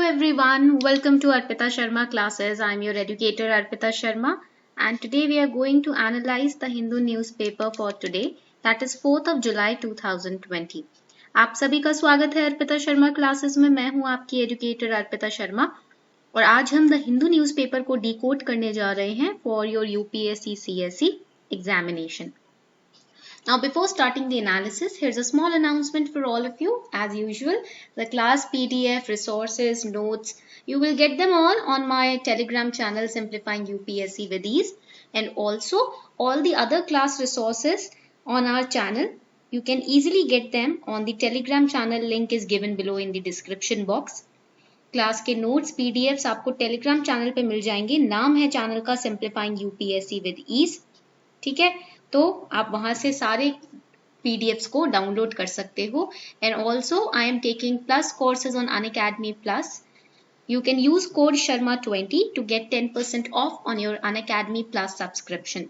everyone, welcome to Arpita Sharma classes. I'm your educator Arpita Sharma, and today we are going to analyze the Hindu newspaper for today, that is 4th of July 2020. आप सभी का स्वागत है Arpita Sharma classes में। मैं हूं आपकी educator Arpita Sharma और आज हम द हिंदू न्यूज़पेपर को डिकोड करने जा रहे हैं for your UPSC CSE examination. Now, before starting the analysis, here's a small announcement for all of you. As usual, the class PDF, resources, notes, you will get them all on my Telegram channel, Simplifying UPSC with Ease. And also, all the other class resources on our channel, you can easily get them on the Telegram channel. Link is given below in the description box. Class के notes PDFs आपको Telegram channel पे मिल जाएंगे। नाम है channel का simplifying UPSC with ease. ठीक है, तो आप वहां से सारे पीडीएफ्स को डाउनलोड कर सकते हो। And also I am taking plus courses on Unacademy plus. You can use code SHARMA20 to get 10% off on your Unacademy Plus subscription.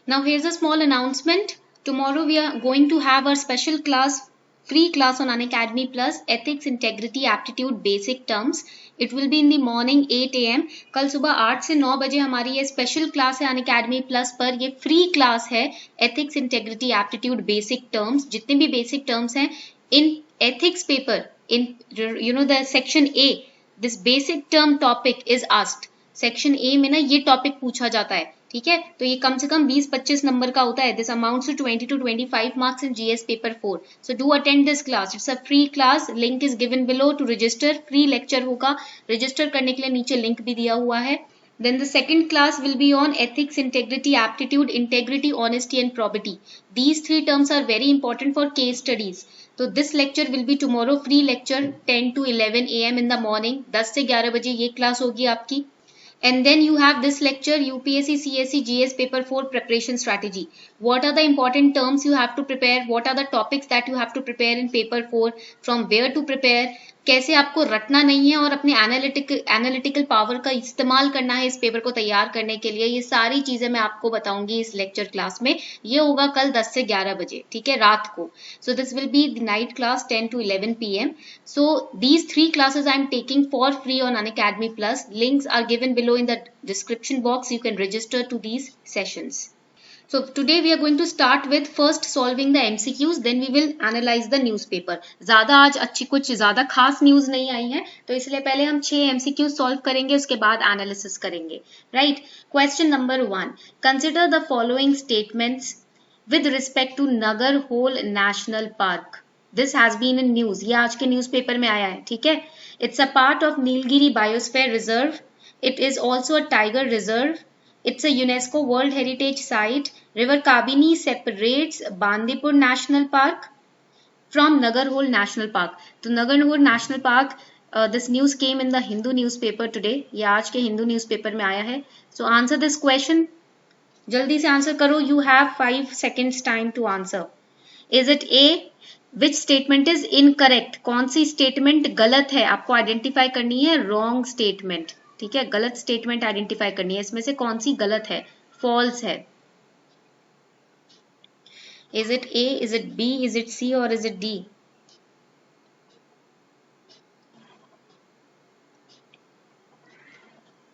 Now here's a small announcement. Tomorrow we are going to have our special class, free class on Unacademy Plus, Ethics, Integrity, Aptitude, Basic Terms. It will be in the morning 8 AM. कल सुबह 8 से 9 बजे हमारी ये special class है Unacademy Plus पर। ये free class है Ethics, Integrity, Aptitude, Basic Terms। जितने भी बेसिक टर्म्स हैं इन ethics paper, in the section A, this basic term topic is asked. Section A में ना ये टॉपिक पूछा जाता है। ठीक है, तो ये कम से कम 20-25 नंबर का होता है। This amounts to 20 to 25 marks in GS paper 4। So do attend this class, it's a free class. Link is given below to register. Free lecture होगा, रजिस्टर करने के लिए नीचे लिंक भी दिया हुआ है। Then the second class will be on ethics, integrity, aptitude, integrity, honesty and probity. These three terms are very important for case studies. So this lecture will be tomorrow, free lecture 10 to 11 AM in the morning. 10 से 11 बजे ये class होगी आपकी। And then you have this lecture, UPSC CSE GS paper 4 preparation strategy. What are the important terms you have to prepare? What are the topics that you have to prepare in paper 4? From where to prepare? कैसे आपको रटना नहीं है और अपने analytical power का इस्तेमाल करना है इस पेपर को तैयार करने के लिए। ये सारी चीजें मैं आपको बताऊंगी इस लेक्चर क्लास में। ये होगा कल 10 से 11 बजे, ठीक है, रात को। So this will be the night class 10 to 11 PM. So these three classes I am taking for free on Unacademy Plus. Links are given below in the description box. You can register to these sessions. So today we are going to start with first solving the MCQs, then we will analyze the newspaper. ज़्यादा आज कुछ ज़्यादा खास news नहीं आई है, तो इसलिए पहले हम 6 MCQs सॉल्व करेंगे, उसके बाद एनालिसिस करेंगे। Right, question number 1, consider the following statements with respect to Nagarhole National Park. This has been in news, ये आज के न्यूज़पेपर में आया है। ठीक है, it's a part of Nilgiri biosphere reserve. It is also a tiger reserve. It's a UNESCO World Heritage Site. River Kabini separates Bandipur National Park from Nagarhole National Park. तो Nagarhole National Park, this news came in the Hindu newspaper today. ये आज के Hindu newspaper में आया है। So answer this question. जल्दी से answer करो। You have 5 seconds time to answer. Is it A? Which statement is incorrect? कौन सी स्टेटमेंट गलत है? आपको आइडेंटिफाई करनी है रॉन्ग स्टेटमेंट। ठीक है, गलत स्टेटमेंट आइडेंटिफाई करनी है। इसमें से कौन सी गलत है, फॉल्स है? Is it A, is it B, is it C और is it D?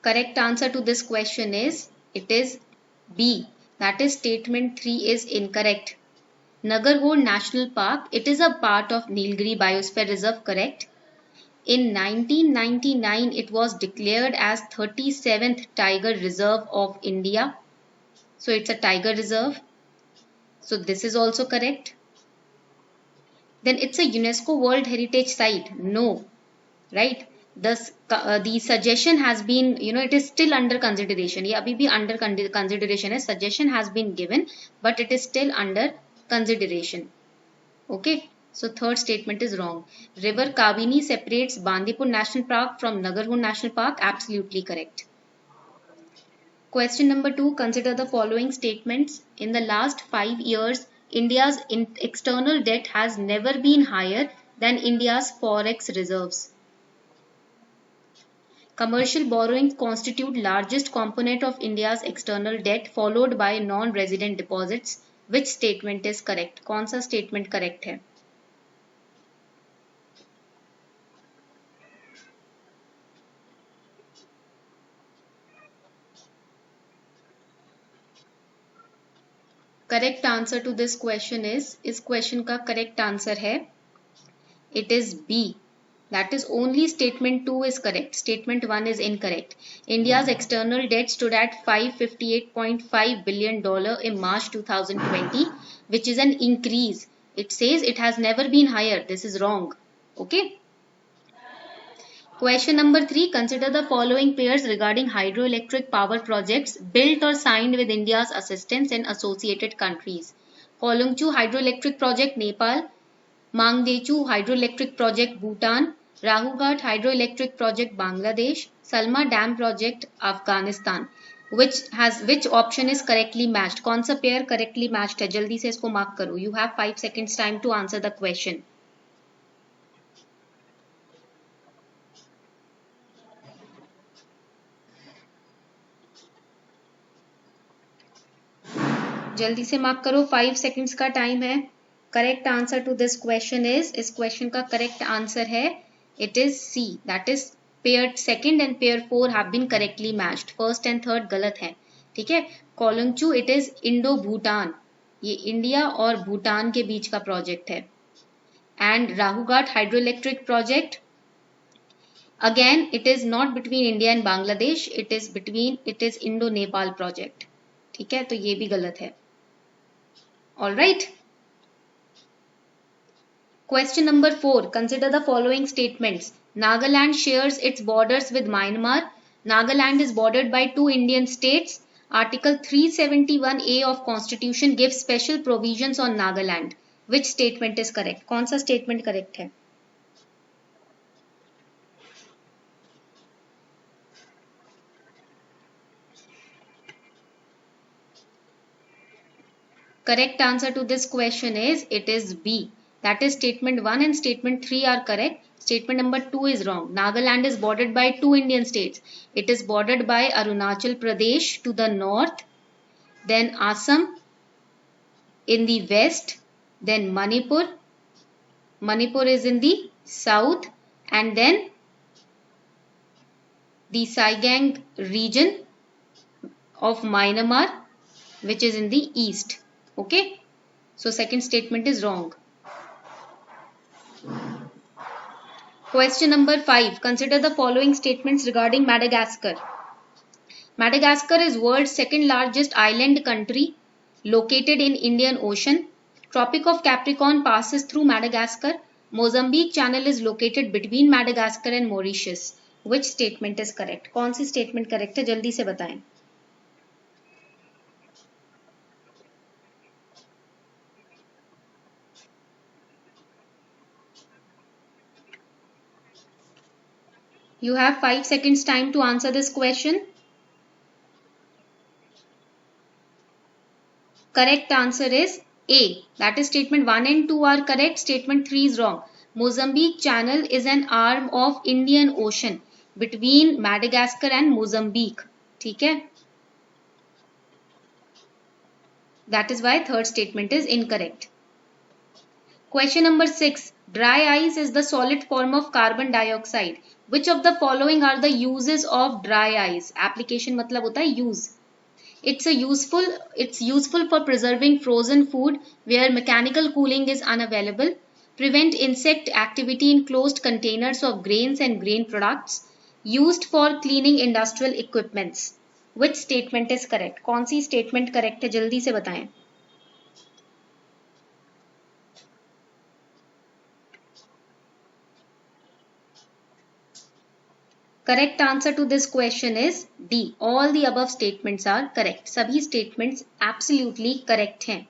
Correct answer to this question is it is B, that is statement 3 is incorrect. Nagarhole National Park, it is a part of Nilgiri Biosphere Reserve, correct? In 1999, it was declared as 37th Tiger Reserve of India. So it's a tiger reserve. So this is also correct. Then it's a UNESCO World Heritage Site. No, right? The suggestion has been, it is still under consideration. ये अभी भी under consideration है. Suggestion has been given, but it is still under consideration. Okay. So third statement is wrong. River Kabini separates Bandipur National Park from Nagarhole National Park. Absolutely correct. Question number 2. Consider the following statements. In the last 5 years, India's external debt has never been higher than India's forex reserves. Commercial borrowings constitute largest component of India's external debt, followed by non-resident deposits. Which statement is correct? कौन सा statement correct है? Correct answer to this question इस question का correct answer है it is B. That is only statement 2 is correct. Statement 1 is incorrect. India's external debt stood at $558.5 billion in March 2020, which is an increase. It says it has never been higher. This is wrong. Okay. Question number 3. Consider the following pairs regarding hydroelectric power projects built or signed with India's assistance in associated countries. Kolungchu hydroelectric project Nepal, Mangdechu hydroelectric project Bhutan, Rahughat hydroelectric project Bangladesh, Salma dam project Afghanistan. Which option is correctly matched? कौन सा pair correctly matched है? जल्दी से इसको mark करो. You have 5 seconds time to answer the question. जल्दी से mark करो. 5 seconds का टाइम है. Correct answer to this question इस क्वेश्चन का करेक्ट आंसर है it is C. That is pair second and pair 4 have been correctly matched. First and third गलत है. ठीक है. Kholongchhu it is Indo Bhutan. ये इंडिया और भूटान के बीच का प्रोजेक्ट है. And Rahughat hydroelectric project again it is not between India and Bangladesh. It is Indo Nepal project. ठीक है. तो ये भी गलत है. All right. Question number 4. Consider the following statements. Nagaland shares its borders with Myanmar. Nagaland is bordered by 2 Indian states. Article 371A of Constitution gives special provisions on Nagaland. Which statement is correct? कौन सा statement correct है? Correct answer to this question is it is B. That is statement 1 and statement 3 are correct. Statement number 2 is wrong. Nagaland is bordered by 2 Indian states. It is bordered by Arunachal Pradesh to the north, then Assam in the west, then Manipur. Manipur is in the south, and then the Saigang region of Myanmar, which is in the east. Okay. So second statement is wrong. Question number 5. Consider the following statements regarding Madagascar. Madagascar is world's second largest island country located in Indian Ocean. Tropic of Capricorn passes through Madagascar. Mozambique Channel is located between Madagascar and Mauritius. Which statement is correct? कौन सी statement correct है? जल्दी से बताएं. You have 5 seconds time to answer this question. Correct answer is A. That is statement 1 and 2 are correct. Statement 3 is wrong. Mozambique Channel is an arm of Indian Ocean between Madagascar and Mozambique. ठीक है? That is why third statement is incorrect. Question number 6. Dry ice is the solid form of carbon dioxide. Which of the following are the uses of dry ice? Application मतलब होता है use. It's useful for preserving frozen food where mechanical cooling is unavailable. Prevent insect activity in closed containers of grains and grain products. Used for cleaning industrial equipments. Which statement is correct? कौन सी statement correct है? जल्दी से बताएं. Correct answer to this question is D. All the above statements are correct. सभी statements absolutely correct हैं.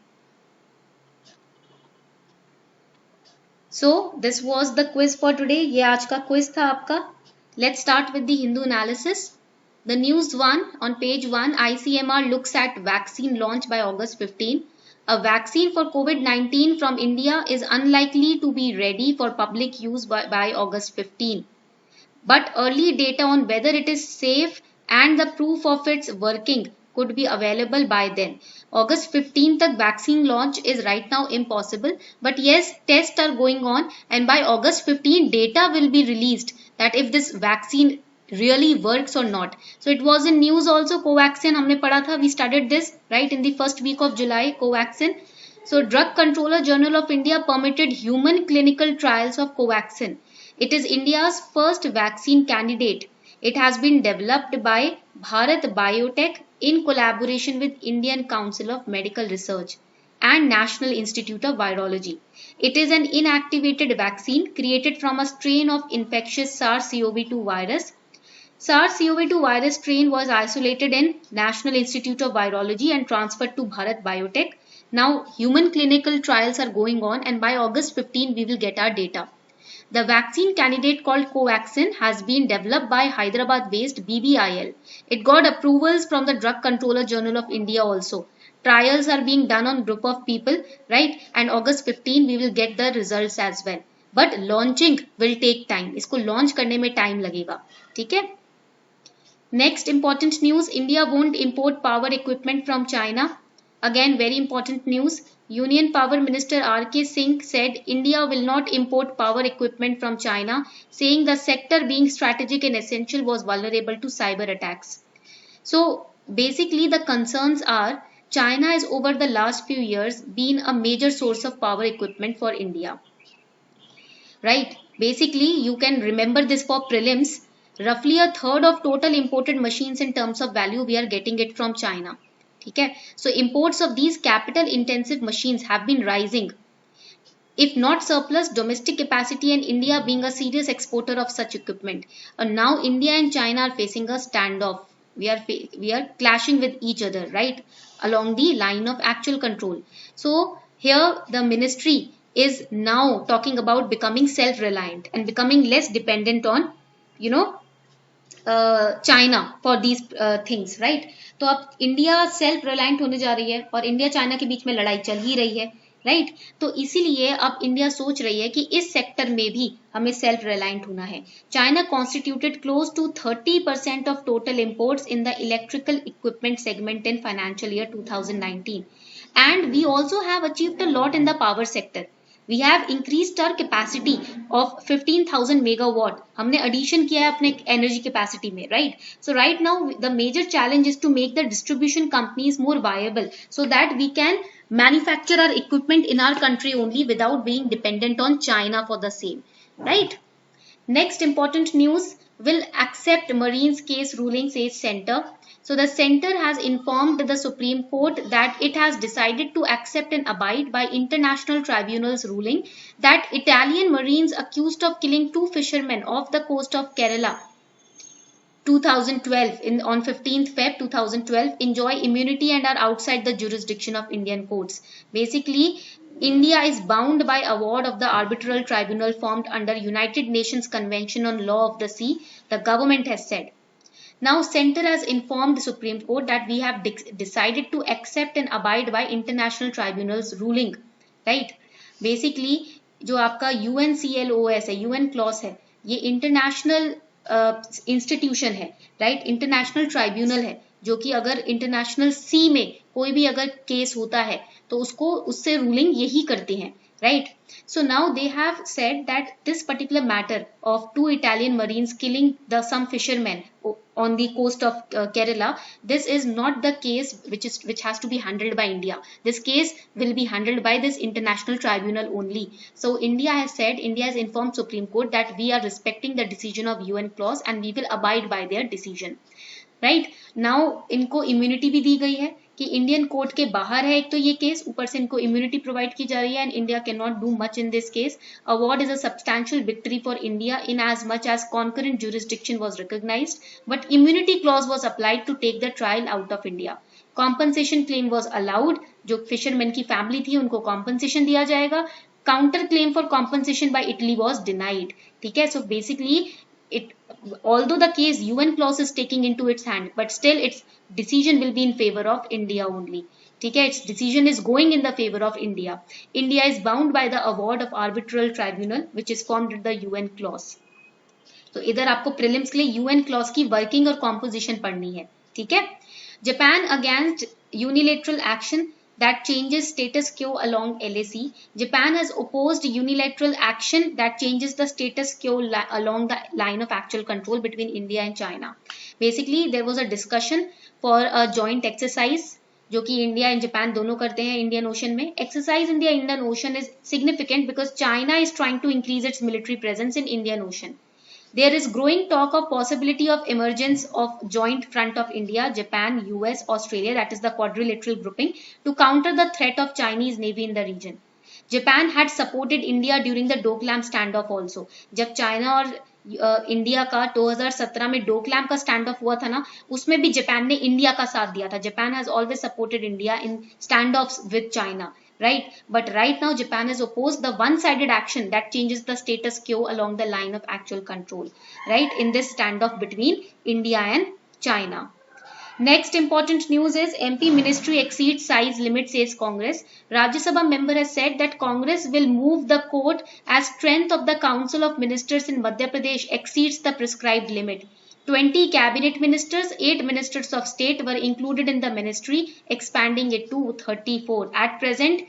So this was the quiz for today. ये आज का quiz था आपका. Let's start with the Hindu analysis. The news 1 on page 1. ICMR looks at vaccine launch by August 15. A vaccine for COVID-19 from India is unlikely to be ready for public use by August 15. But early data on whether it is safe and the proof of its working could be available by then. August 15 तक vaccine launch is right now impossible. But yes, tests are going on and by August 15 data will be released that if this vaccine really works or not. So it was in news also. Covaxin हमने पढ़ा था, we studied this right in the first week of July. Covaxin. So Drug Controller Journal of India permitted human clinical trials of Covaxin. It is India's first vaccine candidate. It has been developed by Bharat Biotech in collaboration with Indian Council of Medical Research and National Institute of Virology. It is an inactivated vaccine created from a strain of infectious SARS-CoV-2 virus. SARS-CoV-2 virus strain was isolated in National Institute of Virology and transferred to Bharat Biotech. Now human clinical trials are going on, and by August 15 we will get our data. The vaccine candidate called Covaxin has been developed by Hyderabad-based BBIL. It got approvals from the Drug Controller Journal of India also. Trials are being done on group of people, right? And August 15 we will get the results as well. But launching will take time. इसको launch करने में time लगेगा, ठीक है? Next important news: India won't import power equipment from China. Again, very important news. Union Power Minister R.K. Singh said India will not import power equipment from China, saying the sector being strategic and essential was vulnerable to cyber attacks. So basically the concerns are China has over the last few years been a major source of power equipment for India. Right? Basically you can remember this for prelims. Roughly a third of total imported machines in terms of value we are getting it from China. Okay, so imports of these capital intensive machines have been rising. If not surplus domestic capacity, and India being a serious exporter of such equipment. And now India and China are facing a standoff. We are clashing with each other, right? Along the line of actual control. So here the ministry is now talking about becoming self-reliant and becoming less dependent on, China for these things, right? तो अब India self reliant होने जा रही है और India China के बीच में लड़ाई चल ही रही है, राइट? तो इसीलिए अब इंडिया सोच रही है कि इस सेक्टर में भी हमें सेल्फ रिलायंट होना है. China constituted close to 30% of total imports in the electrical equipment segment in financial year 2019 and we also have achieved a lot in the power sector. We have increased our capacity of 15,000 megawatt. हमने addition किया है अपने energy capacity में, right? So right now the major challenge is to make the distribution companies more viable so that we can manufacture our equipment in our country only without being dependent on China for the same, right? Next important news: will accept Marines case ruling, says Centre. So the Centre has informed the Supreme Court that it has decided to accept and abide by international tribunal's ruling that Italian Marines accused of killing 2 fishermen off the coast of Kerala 2012 on 15th Feb 2012 enjoy immunity and are outside the jurisdiction of Indian courts. Basically, India is bound by award of the arbitral tribunal formed under United Nations Convention on Law of the Sea, the government has said. Now, Centre has informed the Supreme Court that we have decided to accept and abide by International Tribunal's ruling, right? Basically, जो आपका UNCLOS है, UN clause है, ये international institution है, right? International tribunal है, जो कि अगर इंटरनेशनल सी में कोई भी अगर केस होता है तो उसको उससे रूलिंग यही करते हैं, right? So now they have said that this particular matter of 2 Italian Marines killing some fishermen on the coast of Kerala, this is not the case which has to be handled by India. This case will be handled by this international tribunal only. So India has informed Supreme Court that we are respecting the decision of UN clause and we will abide by their decision. Right now इनको immunity भी दी गई है कि Indian court के बाहर है एक तो ये केस, ऊपर से इनको इम्यूनिटी प्रोवाइड की जा रही है and India can not do much in this case. Award is a substantial victory for India in as much as concurrent jurisdiction was recognized, but immunity clause was applied to take the trial out of India. Compensation claim was allowed. जो fisherman की family थी उनको compensation दिया जाएगा. Counter claim for compensation by Italy was denied. ठीक है, so basically although the case UN clause is taking into its hand, but still its decision will be in favor of India only. ठीक है, its decision is going in the favor of India. India is bound by the award of arbitral tribunal which is formed under the UN clause. तो इधर आपको prelims के लिए UN clause की working और composition पढ़नी है. ठीक है. Japan against unilateral action that changes status quo along LAC. Japan has opposed unilateral action that changes the status quo along the line of actual control between India and China. Basically, there was a discussion for a joint exercise जो कि India and Japan दोनों करते हैं Indian Ocean में. Exercise in the Indian Ocean is significant because China is trying to increase its military presence in Indian Ocean. There is growing talk of possibility of emergence of joint front of India, Japan, US, Australia, that is the quadrilateral grouping, to counter the threat of Chinese Navy in the region. Japan had supported India during the Doklam standoff also. जब China और India का 2017 में डोकलाम का stand of हुआ था ना, उसमें भी जापान ने इंडिया का साथ दिया था. Japan has always supported India in stand offs with China, right? But right now Japan has opposed the one-sided action that changes the status quo along the line of actual control, right, in this standoff between India and China. Next important news is MP ministry exceeds size limit, says Congress. Rajya Sabha member has said that Congress will move the court as strength of the Council of Ministers in Madhya Pradesh exceeds the prescribed limit. 20 cabinet ministers, 8 ministers of state were included in the ministry, expanding it to 34. At present,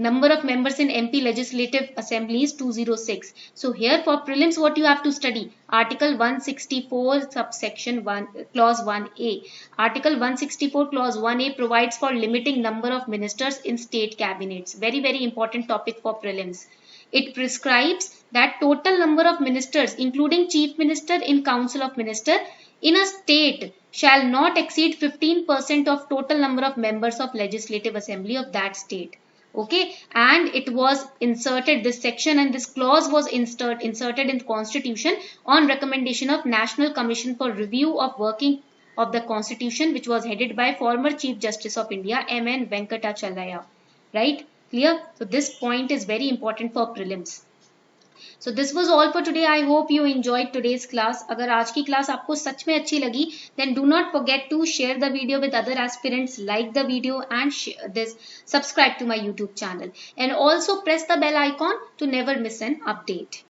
number of members in MP Legislative Assembly is 206. So here for prelims, what you have to study? Article 164 subsection 1 clause 1A. Article 164 clause 1A provides for limiting number of ministers in state cabinets. Very, very important topic for prelims. It prescribes that total number of ministers, including chief minister in council of minister in a state, shall not exceed 15% of total number of members of legislative assembly of that state. Okay, and it was inserted, this section and this clause was inserted in the constitution on recommendation of National Commission for Review of Working of the Constitution, which was headed by former Chief Justice of India M.N. Venkatachalaya. Right? Clear? So this point is very important for prelims. So this was all for today. I hope you enjoyed today's class. अगर आज की class आपको सच में अच्छी लगी, then do not forget to share the video with other aspirants, like the video and subscribe to my YouTube channel, and also press the bell icon to never miss an update.